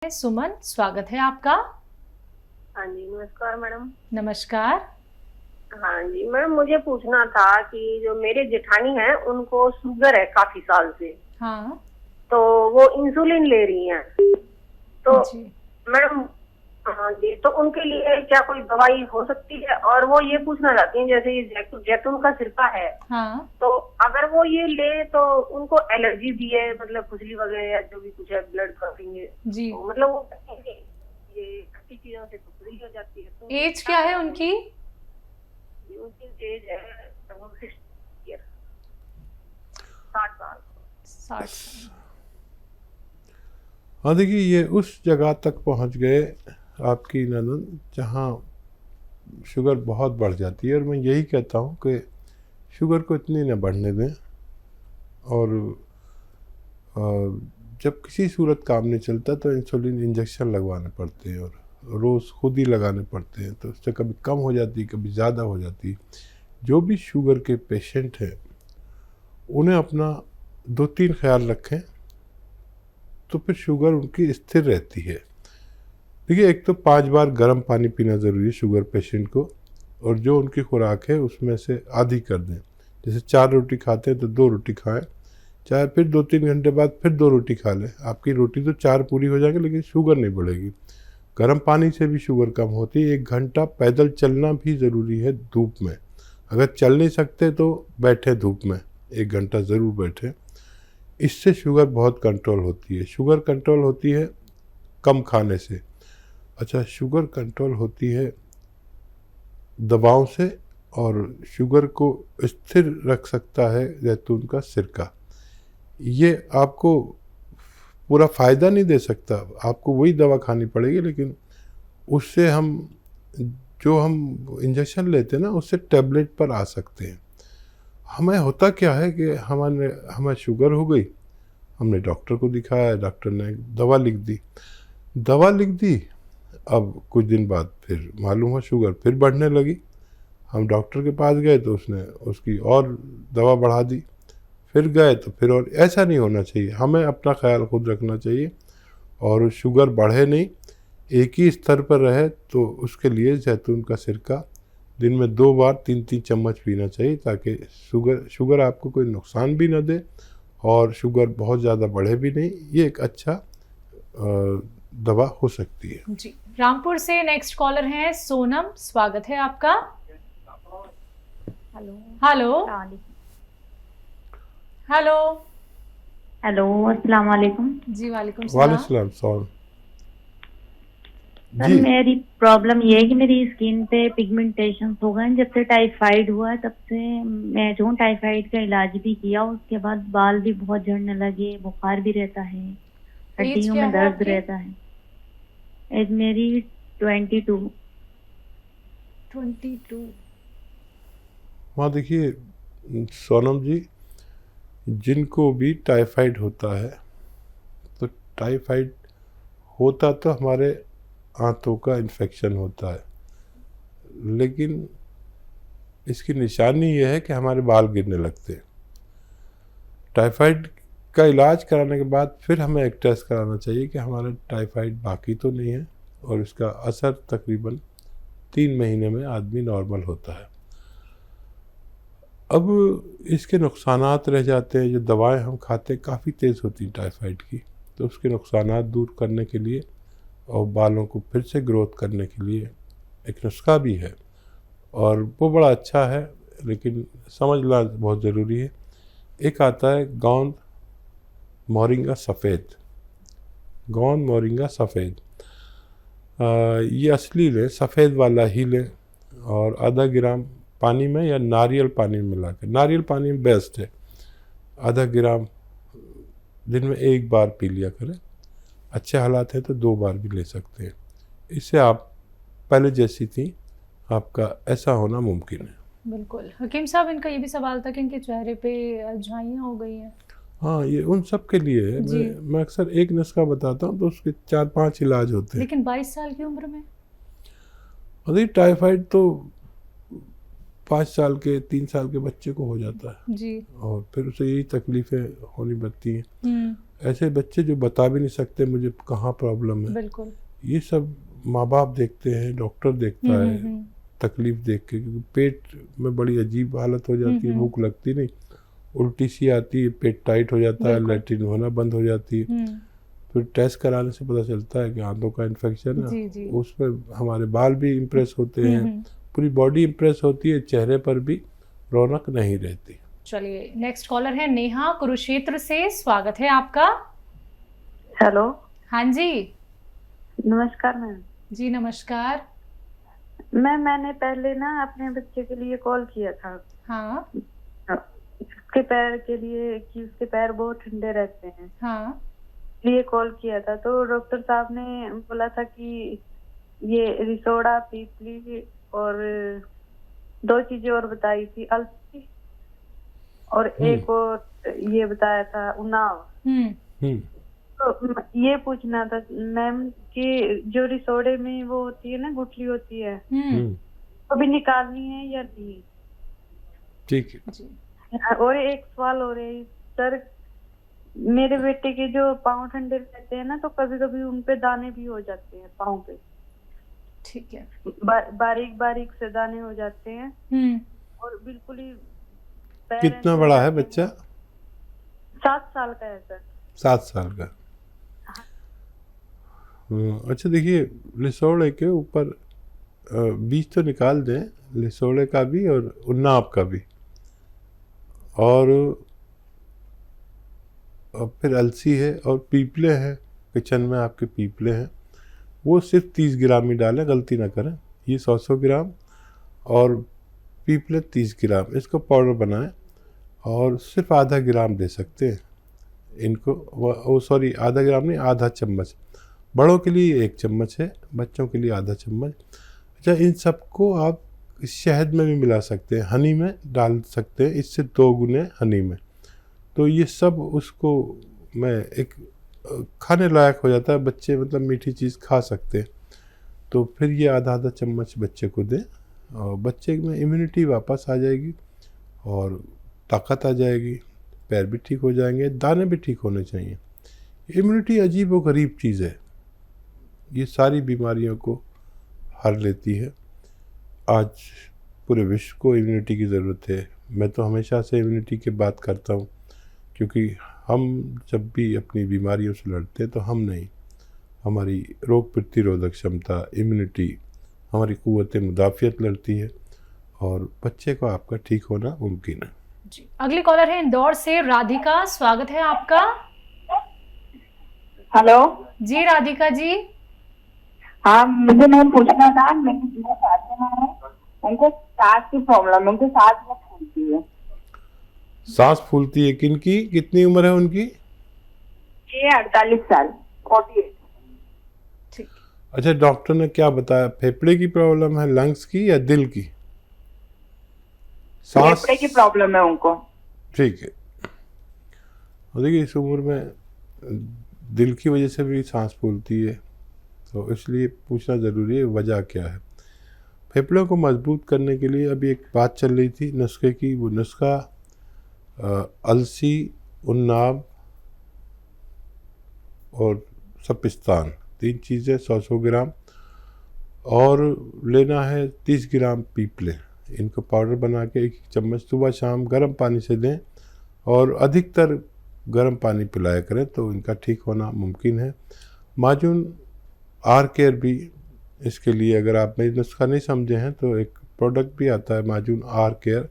हैं सुमन, स्वागत है आपका। हाँ जी, नमस्कार मैडम। नमस्कार। हाँ जी मैडम, मुझे पूछना था कि जो मेरे जेठानी हैं उनको शुगर है काफी साल से। हाँ तो वो इंसुलिन ले रही हैं। तो जी। मैडम, हाँ जी, तो उनके लिए क्या कोई दवाई हो सकती है? और वो ये पूछना चाहती हैं, जैसे ये जैतून का सिरका है, हाँ तो अगर वो ये ले तो उनको एलर्जी भी है, मतलब खुजली वगैरह या जो भी कुछ है, ब्लड क्लॉटिंग है, जी। तो मतलब वो कहती हैं कि ये खट्टी चीजों से तो खुजली हो जाती है, तो एज क्या है उनकी? उनकी एज है 60 ईयर, 60 साल। 60 साल। हाँ देखिए, ये उस जगह तक पहुंच गए आपकी ननद जहाँ शुगर बहुत बढ़ जाती है। और मैं यही कहता हूँ कि शुगर को इतनी न बढ़ने दें। और जब किसी सूरत काम नहीं चलता तो इंसुलिन इंजेक्शन लगवाने पड़ते हैं, और रोज़ खुद ही लगाने पड़ते हैं। तो उससे कभी कम हो जाती है, कभी ज़्यादा हो जाती है। जो भी शुगर के पेशेंट हैं उन्हें अपना 2-3 ख्याल रखें, तो फिर शुगर उनकी स्थिर रहती है। देखिए, एक तो 5 बार गर्म पानी पीना ज़रूरी है शुगर पेशेंट को, और जो उनकी खुराक है उसमें से आधी कर दें। जैसे 4 रोटी खाते हैं तो 2 रोटी खाएं, चाहे फिर 2-3 घंटे बाद फिर 2 रोटी खा लें। आपकी रोटी तो 4 पूरी हो जाएगी, लेकिन शुगर नहीं बढ़ेगी। गर्म पानी से भी शुगर कम होती है। 1 घंटा पैदल चलना भी ज़रूरी है धूप में। अगर चल नहीं सकते तो बैठे धूप में, 1 घंटा ज़रूर बैठें। इससे शुगर बहुत कंट्रोल होती है। शुगर कंट्रोल होती है कम खाने से। अच्छा, शुगर कंट्रोल होती है दवाओं से, और शुगर को स्थिर रख सकता है जैतून का सिरका। ये आपको पूरा फ़ायदा नहीं दे सकता, आपको वही दवा खानी पड़ेगी, लेकिन उससे हम जो हम इंजेक्शन लेते हैं ना, उससे टैबलेट पर आ सकते हैं। हमें होता क्या है कि हमें शुगर हो गई, हमने डॉक्टर को दिखाया, डॉक्टर ने दवा लिख दी। अब कुछ दिन बाद फिर मालूम हो शुगर फिर बढ़ने लगी। हम डॉक्टर के पास गए तो उसने उसकी और दवा बढ़ा दी। फिर गए तो फिर, और ऐसा नहीं होना चाहिए। हमें अपना ख्याल खुद रखना चाहिए, और शुगर बढ़े नहीं, एक ही स्तर पर रहे, तो उसके लिए जैतून का सिरका दिन में 2 बार 3-3 चम्मच पीना चाहिए, ताकि शुगर आपको कोई नुकसान भी न दे और शुगर बहुत ज़्यादा बढ़े भी नहीं। ये एक अच्छा दवा हो सकती है जी। रामपुर से नेक्स्ट कॉलर हैं सोनम, स्वागत है आपका। Hello hello hello. हेलो, अस्सलाम वालेकुम। जी वालेकुम वालेकुम सलाम। सलाम। सर, जी, मेरी प्रॉब्लम ये है कि मेरी स्किन पे पिगमेंटेशन हो गए हैं। जब से टाइफाइड हुआ है तब से मैं जो टाइफाइड का इलाज भी किया, उसके बाद बाल भी बहुत झड़ने लगे, बुखार भी रहता है, एज हड्डियों क्या में है दर्द आपकी? रहता है। एज मेरी 22। 22। वहाँ देखिए सोनम जी, जिनको भी टाइफाइड होता है, तो टाइफाइड होता तो हमारे आंतों का इन्फेक्शन होता है, लेकिन इसकी निशानी ये है कि हमारे बाल गिरने लगते हैं। टाइफाइड का इलाज कराने के बाद फिर हमें एक टेस्ट कराना चाहिए कि हमारा टाइफाइड बाकी तो नहीं है, और इसका असर तकरीबन 3 महीने में आदमी नॉर्मल होता है। अब इसके नुकसानात रह जाते हैं। जो दवाएं हम खाते हैं काफ़ी तेज़ होती हैं टाइफाइड की, तो उसके नुकसानात दूर करने के लिए और बालों को फिर से ग्रोथ करने के लिए एक नुस्खा भी है, और वो बड़ा अच्छा है, लेकिन समझना बहुत ज़रूरी है। एक आता है गोंद मोरिंगा सफ़ेद। ये असली लें, सफ़ेद वाला ही लें, और आधा ग्राम पानी में या नारियल पानी में मिला कर, नारियल पानी में बेस्ट है, आधा ग्राम दिन में 1 बार पी लिया करें। अच्छे हालात हैं तो 2 बार भी ले सकते हैं। इससे आप पहले जैसी थी, आपका ऐसा होना मुमकिन है। बिल्कुल। हकीम साहब, इनका ये भी सवाल था कि इनके चेहरे पे झाइयाँ हो गई हैं। हाँ, ये उन सब के लिए है। जी। मैं अक्सर एक नुस्खा बताता हूँ तो उसके 4-5 इलाज होते हैं। लेकिन 22 साल की उम्र में? अरे टाइफाइड तो 5 साल के 3 साल के बच्चे को हो जाता है जी। और फिर उसे यही तकलीफ़ें होनी पड़ती हैं। ऐसे बच्चे जो बता भी नहीं सकते मुझे कहाँ प्रॉब्लम है, बिल्कुल। ये सब माँ बाप देखते हैं, डॉक्टर देखता है तकलीफ देख के, क्योंकि पेट में बड़ी अजीब हालत हो जाती है, भूख लगती नहीं, उल्टी सी आती है, पेट टाइट हो जाता है, लैट्रिन होना बंद हो जाती है। फिर टेस्ट कराने से पता चलता है कि आंतों का इन्फेक्शन है। उसमें हमारे बाल भी इम्प्रेस होते हैं, पूरी बॉडी इम्प्रेस होती है, चेहरे पर भी रौनक नहीं रहती। चलिए नेक्स्ट कॉलर है नेहा कुरुक्षेत्र से, स्वागत है आपका। हेलो। हाँ जी। नमस्कार मैम। जी नमस्कार। मैंने पहले ना अपने बच्चे के लिए कॉल किया था। हाँ। उसके पैर के लिए कि उसके पैर बहुत ठंडे रहते हैं। हाँ। लिए कॉल किया था तो डॉक्टर साहब ने बोला था कि ये रिसोडा पीपली और 2 चीजें और बताई थी, अलसी और एक और ये बताया था उन्नाव। तो ये पूछना था मैम कि जो रिसोडे में वो होती है ना, गुठली होती है, वो भी निकालनी है या नहीं? ठीक है। और एक सवाल हो रहा है सर, मेरे बेटे के जो पाँव ठंडे रहते हैं ना, तो कभी कभी उन पे दाने भी हो जाते हैं पाँव पे। ठीक है। बारीक बारीक से दाने हो जाते हैं और बिल्कुल ही। कितना बड़ा है बच्चा? 7 साल का है सर। 7 साल का। अच्छा देखिए, लिसोड़े के ऊपर बीज तो निकाल दें, लिसोड़े का भी और उन्नाव का भी, और फिर अलसी है और पीपले हैं, किचन में आपके पीपले हैं, वो सिर्फ 30 ग्राम ही डालें, गलती ना करें। ये 100 ग्राम और पीपले 30 ग्राम, इसको पाउडर बनाएं और सिर्फ आधा ग्राम दे सकते हैं इनको। सॉरी, आधा ग्राम नहीं, आधा चम्मच। बड़ों के लिए 1 चम्मच है, बच्चों के लिए आधा चम्मच। अच्छा, इन सबको आप शहद में भी मिला सकते हैं, हनी में डाल सकते हैं, इससे 2 गुने हनी में। तो ये सब उसको मैं एक खाने लायक हो जाता है, बच्चे मतलब मीठी चीज़ खा सकते हैं। तो फिर ये आधा चम्मच बच्चे को दें और बच्चे में इम्यूनिटी वापस आ जाएगी और ताकत आ जाएगी, पैर भी ठीक हो जाएंगे, दाने भी ठीक होने चाहिए। इम्यूनिटी अजीब व गरीब चीज़ है, ये सारी बीमारियों को हर लेती है। आज पूरे विश्व को इम्यूनिटी की ज़रूरत है। मैं तो हमेशा से इम्यूनिटी की बात करता हूँ, क्योंकि हम जब भी अपनी बीमारियों से लड़ते हैं तो हम नहीं, हमारी रोग प्रतिरोधक क्षमता, इम्यूनिटी, हमारी क़ुव्वत मुदाफ़ियत लड़ती है और बच्चे को आपका ठीक होना मुमकिन है। जी। अगली कॉलर है इंदौर से राधिका, स्वागत है आपका। हेलो जी राधिका जी। हाँ, मुझे मैम पूछना था, मेरी सास है, उनको सांस की प्रॉब्लम है, उनकी सांस बहुत फूलती है। सांस फूलती है? किनकी, कितनी उम्र है उनकी? ये 48 साल, 48। ठीक। अच्छा, डॉक्टर ने क्या बताया, फेफड़े की प्रॉब्लम है, लंग्स की या दिल की? सांस फेफड़े की प्रॉब्लम है उनको। ठीक है। और देखिए, इस उम्र में दिल की वजह से भी सांस फूलती है, तो इसलिए पूछना ज़रूरी है वजह क्या है। फेफड़ों को मजबूत करने के लिए अभी एक बात चल रही थी नुस्खे की, वो नुस्खा अलसी, उन्नाव और सपिस्तान, 3 चीज़ें 100 ग्राम, और लेना है 30 ग्राम पीपले। इनको पाउडर बना के 1 चम्मच सुबह शाम गर्म पानी से दें और अधिकतर गर्म पानी पिलाया करें, तो इनका ठीक होना मुमकिन है। माजून आर केयर भी इसके लिए, अगर आप मेरी नुस्खा नहीं समझे हैं तो एक प्रोडक्ट भी आता है माजून आर केयर,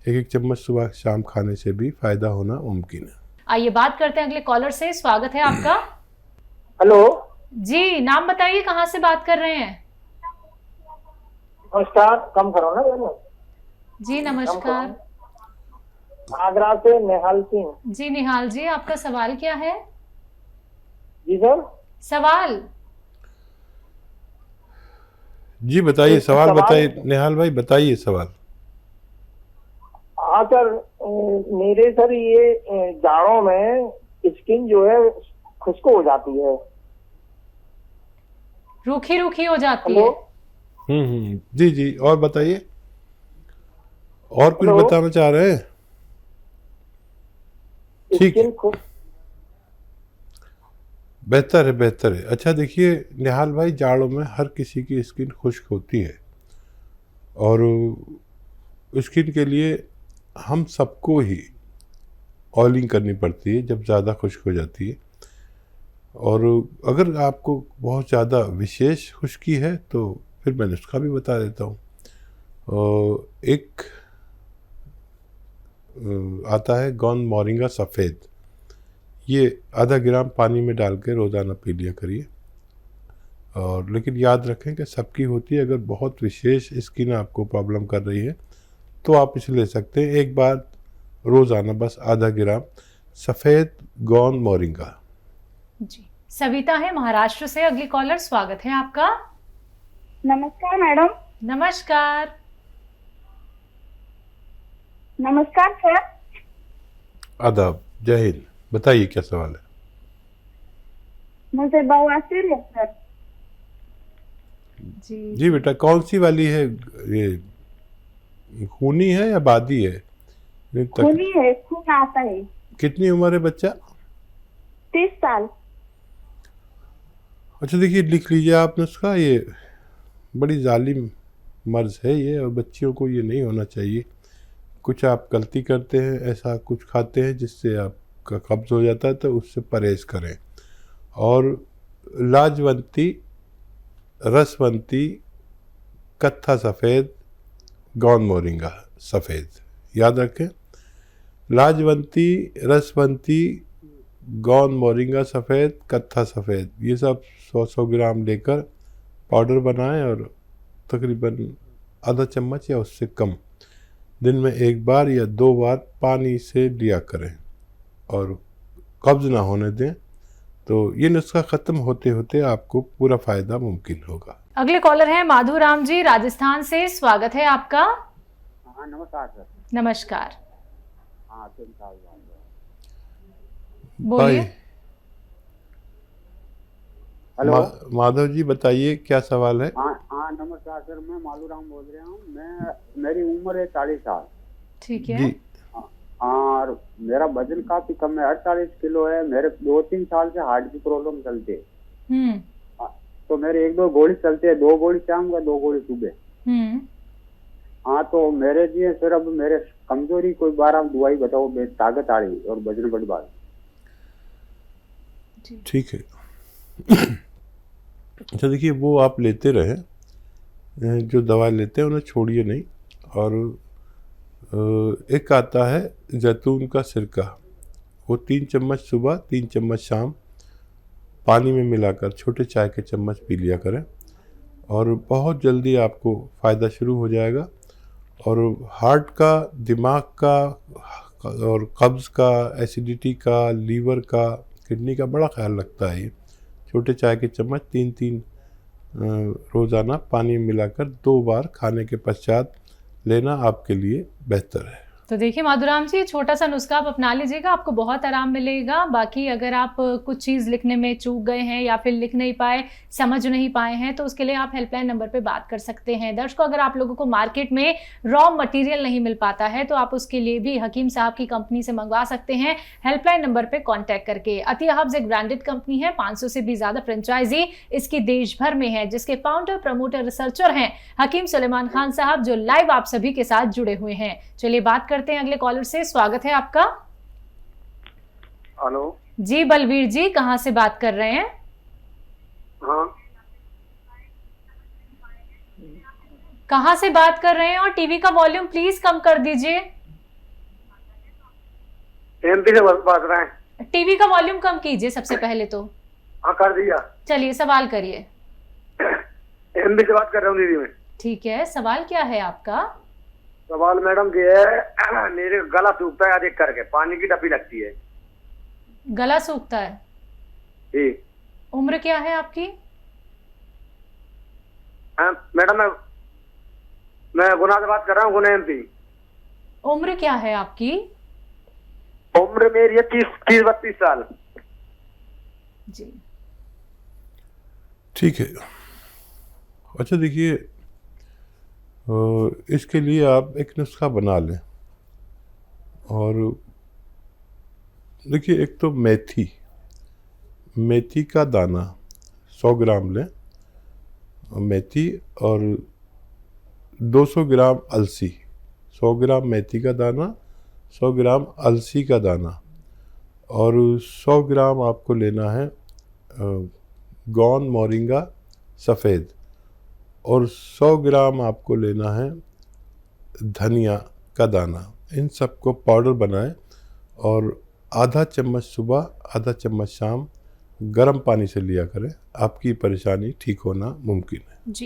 1 चम्मच सुबह शाम खाने से भी फायदा होना मुमकिन है। आइए बात करते हैं अगले कॉलर से, स्वागत है आपका। हेलो जी, नाम बताइए, कहाँ से बात कर रहे हैं? नमस्कार, कम करो ना। जी नमस्कार। आगरा से निहाल सिंह। जी निहाल जी, आपका सवाल क्या है? जी सर। सवाल जी बताइए, सवाल बताइए निहाल भाई, बताइए सवाल। हाँ सर, मेरे सर ये जाड़ों में स्किन जो है खुश्क हो जाती है, रूखी रूखी हो जाती है। जी जी, और बताइए। और कुछ हेलो? बताना चाह रहे हैं? ठीक है, स्किन खुश बेहतर है, बेहतर है। अच्छा देखिए निहाल भाई, जाड़ों में हर किसी की स्किन खुश्क होती है और स्किन के लिए हम सबको ही ऑयलिंग करनी पड़ती है जब ज़्यादा खुश्क हो जाती है। और अगर आपको बहुत ज़्यादा विशेष खुश्की है तो फिर मैं नुस्खा भी बता देता हूँ। एक आता है गोंद मोरिंगा सफ़ेद, ये आधा ग्राम पानी में डाल के रोज़ाना पी लिया करिए। और लेकिन याद रखें कि सबकी होती है, अगर बहुत विशेष स्किन आपको प्रॉब्लम कर रही है तो आप इसे ले सकते हैं एक बार रोज़ाना, बस आधा ग्राम सफ़ेद गोंद मोरिंगा। जी, सविता है महाराष्ट्र से अगली कॉलर, स्वागत है आपका। नमस्कार मैडम। नमस्कार। नमस्कार सर। आदाब, जय हिंद। बताइए क्या सवाल है? मुझे बवासीर है सर। जी जी बेटा, कौन सी वाली है? ये खूनी है या बादी है? खूनी है, खून आता है। कितनी उम्र है बच्चा? 30 साल। अच्छा देखिए, लिख लीजिए आप नुस्खा। ये बड़ी जालिम मर्ज है ये, और बच्चियों को ये नहीं होना चाहिए। कुछ आप गलती करते हैं, ऐसा कुछ खाते हैं जिससे आपका कब्ज़ हो जाता है, तो उससे परहेज़ करें। और लाजवंती, रसवंती, कत्था सफ़ेद, गोंद मोरिंगा सफ़ेद, याद रखें। लाजवंती, रसवंती, गोंद मोरिंगा सफ़ेद, कत्था सफ़ेद, ये सब 100-100 ग्राम लेकर पाउडर बनाएं और तकरीबन आधा चम्मच या उससे कम दिन में एक बार या 2 बार पानी से लिया करें और कब्ज़ ना होने दें। तो ये नुस्खा ख़त्म होते होते आपको पूरा फ़ायदा मुमकिन होगा। अगले कॉलर हैं माधुराम जी राजस्थान से, स्वागत है आपका। हाँ नमस्कार सर। नमस्कार, हाँ 3 साल बोलिए। हेलो। माधव जी बताइए क्या सवाल है? हाँ हाँ नमस्कार सर, मैं मालूराम बोल रहा हूँ। मेरी उम्र है 40 साल। ठीक है जी। और मेरा वजन काफी कम है, 48 किलो है। मेरे 2-3 साल से हार्ट की प्रॉब्लम चलती है। तो मेरे 1-2 गोली चलते हैं, 2 गोली शाम का, 2 गोली सुबह। हाँ तो मेरे लिए सर अब मेरे कमजोरी कोई 12 दवाई बताओ, ताकत आ रही और वजन बढ़। ठीक है। अच्छा देखिए, वो आप लेते रहें, जो दवा लेते हैं उन्हें छोड़िए नहीं। और एक आता है जैतून का सिरका, वो 3 चम्मच सुबह 3 चम्मच शाम पानी में मिलाकर छोटे चाय के चम्मच पी लिया करें और बहुत जल्दी आपको फ़ायदा शुरू हो जाएगा। और हार्ट का, दिमाग का और कब्ज़ का, एसिडिटी का, लीवर का, किडनी का बड़ा ख्याल रखता है ये। छोटे चाय के चम्मच 3-3 रोज़ाना पानी में मिलाकर 2 बार खाने के पश्चात लेना आपके लिए बेहतर है। तो देखिए माधुराम जी, छोटा सा नुस्खा आप अपना लीजिएगा, आपको बहुत आराम मिलेगा। बाकी अगर आप कुछ चीज़ लिखने में चूक गए हैं या फिर लिख नहीं पाए, समझ नहीं पाए हैं, तो उसके लिए आप हेल्पलाइन नंबर पे बात कर सकते हैं। दर्शकों, अगर आप लोगों को मार्केट में रॉ मटेरियल नहीं मिल पाता है तो आप उसके लिए भी हकीम साहब की कंपनी से मंगवा सकते हैं, हेल्पलाइन नंबर पर कॉन्टैक्ट करके। अतिया हब्स एक ब्रांडेड कंपनी है, 500 से भी ज़्यादा फ्रेंचाइजी इसकी देश भर में है, जिसके फाउंडर, प्रमोटर, रिसर्चर हैं हकीम सुलेमान खान साहब, जो लाइव आप सभी के साथ जुड़े हुए हैं। चलिए बात करते हैं अगले कॉलर से, स्वागत है आपका। हेलो जी बलवीर जी, कहां से बात कर रहे हैं? हाँ कहां से बात कर रहे हैं? और टीवी का वॉल्यूम प्लीज कम कर दीजिए। एमपी से बात रहे हैं। टीवी का वॉल्यूम कम कीजिए सबसे पहले तो। हाँ कर दिया। चलिए सवाल करिए। एमपी से बात कर रहा हूँ दीदी मैं। ठीक है, सवाल क्या है आपका? सवाल मैडम ये है, मेरे गला सूखता है अधिक करके, पानी की डपी लगती है। गला सूखता है जी। उम्र क्या है आपकी? मैडम मैं गुना से बात कर रहा हूँ, गुना एमपी। उम्र क्या है आपकी? उम्र मेरी है 30-32 साल। जी ठीक है। अच्छा देखिए, इसके लिए आप एक नुस्खा बना लें। और देखिए, एक तो मेथी का दाना 100 ग्राम लें, मेथी, और 200 ग्राम अलसी। 100 ग्राम मेथी का दाना, 100 ग्राम अलसी का दाना, और 100 ग्राम आपको लेना है गौन मोरिंगा सफ़ेद, और 100 ग्राम आपको लेना है धनिया का दाना। इन सबको पाउडर बनाएं और आधा चम्मच सुबह, आधा चम्मच शाम गर्म पानी से लिया करें। आपकी परेशानी ठीक होना मुमकिन है। जी।